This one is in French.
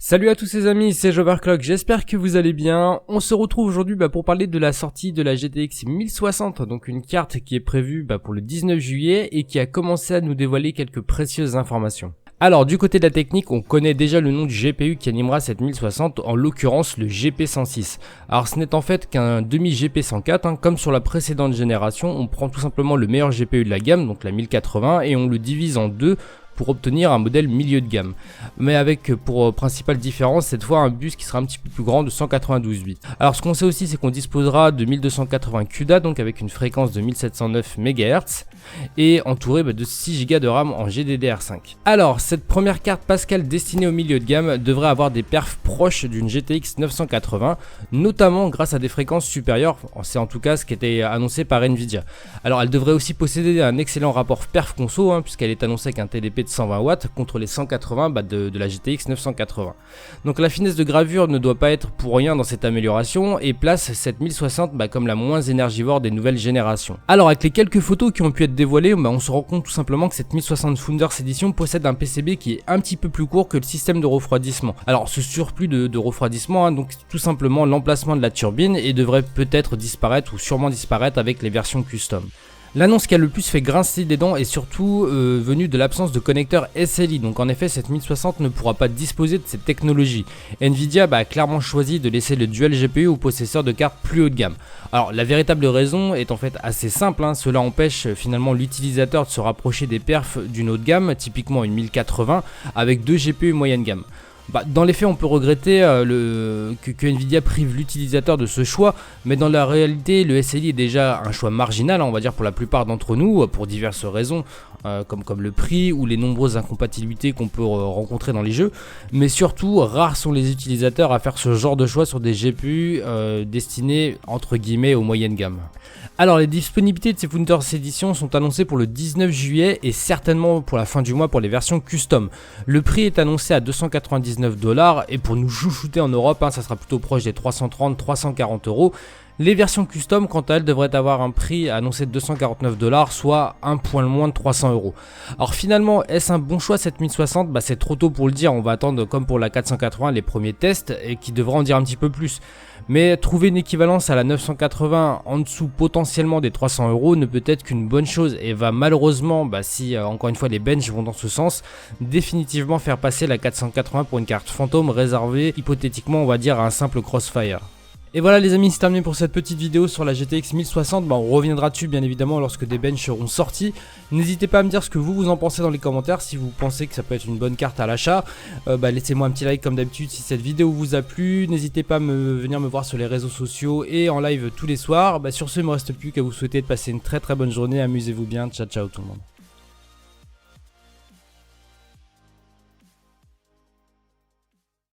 Salut à tous les amis, c'est Joverclock, j'espère que vous allez bien. On se retrouve aujourd'hui pour parler de la sortie de la GTX 1060, donc une carte qui est prévue pour le 19 juillet et qui a commencé à nous dévoiler quelques précieuses informations. Alors du côté de la technique, on connaît déjà le nom du GPU qui animera cette 1060, en l'occurrence le GP106. Alors ce n'est en fait qu'un demi-GP104, comme sur la précédente génération, on prend tout simplement le meilleur GPU de la gamme, donc la 1080, et on le divise en deux pour obtenir un modèle milieu de gamme, mais avec pour principale différence cette fois un bus qui sera un petit peu plus grand de 192 bits. Alors ce qu'on sait aussi, c'est qu'on disposera de 1280 CUDA, donc avec une fréquence de 1709 MHz et entouré de 6 Go de RAM en GDDR5. Alors cette première carte Pascal destinée au milieu de gamme devrait avoir des perfs proches d'une GTX 980, notamment grâce à des fréquences supérieures, c'est en tout cas ce qui était annoncé par Nvidia. Alors elle devrait aussi posséder un excellent rapport perf conso, puisqu'elle est annoncée avec un TDP de 120 watts contre les 180 de la GTX 980. Donc la finesse de gravure ne doit pas être pour rien dans cette amélioration et place cette 1060 comme la moins énergivore des nouvelles générations. Alors avec les quelques photos qui ont pu être dévoilées, on se rend compte tout simplement que cette 1060 Founders Edition possède un PCB qui est un petit peu plus court que le système de refroidissement. Alors ce surplus de refroidissement, donc tout simplement l'emplacement de la turbine et devrait peut-être disparaître ou sûrement disparaître avec les versions custom. L'annonce qui a le plus fait grincer des dents est surtout venue de l'absence de connecteur SLI, donc en effet cette 1060 ne pourra pas disposer de cette technologie. Nvidia a clairement choisi de laisser le dual GPU aux possesseurs de cartes plus haut de gamme. Alors la véritable raison est en fait assez simple, cela empêche finalement l'utilisateur de se rapprocher des perfs d'une haut de gamme, typiquement une 1080 avec deux GPU moyenne gamme. Dans les faits, on peut regretter que Nvidia prive l'utilisateur de ce choix, mais dans la réalité, le SLI est déjà un choix marginal, on va dire pour la plupart d'entre nous, pour diverses raisons, comme le prix ou les nombreuses incompatibilités qu'on peut rencontrer dans les jeux, mais surtout, rares sont les utilisateurs à faire ce genre de choix sur des GPU destinés entre guillemets aux moyennes gammes. Alors les disponibilités de ces Founders Edition sont annoncées pour le 19 juillet et certainement pour la fin du mois pour les versions custom. Le prix est annoncé à 299 $ et pour nous chouchouter en Europe, ça sera plutôt proche des 330-340 €. Les versions custom, quant à elles, devraient avoir un prix annoncé de 249 $, soit un point moins de 300 €. Alors finalement, est-ce un bon choix cette 1060 ? C'est trop tôt pour le dire, on va attendre comme pour la 480 les premiers tests et qui devraient en dire un petit peu plus. Mais trouver une équivalence à la 980 en dessous potentiellement des 300 € ne peut être qu'une bonne chose et va malheureusement, si encore une fois les benches vont dans ce sens, définitivement faire passer la 480 pour une carte fantôme réservée hypothétiquement on va dire à un simple Crossfire. Et voilà les amis, c'est terminé pour cette petite vidéo sur la GTX 1060, on reviendra dessus bien évidemment lorsque des benches seront sortis. N'hésitez pas à me dire ce que vous en pensez dans les commentaires, si vous pensez que ça peut être une bonne carte à l'achat. Laissez-moi un petit like comme d'habitude si cette vidéo vous a plu, n'hésitez pas à venir me voir sur les réseaux sociaux et en live tous les soirs. Sur ce, il ne me reste plus qu'à vous souhaiter de passer une très bonne journée, amusez-vous bien, ciao ciao tout le monde.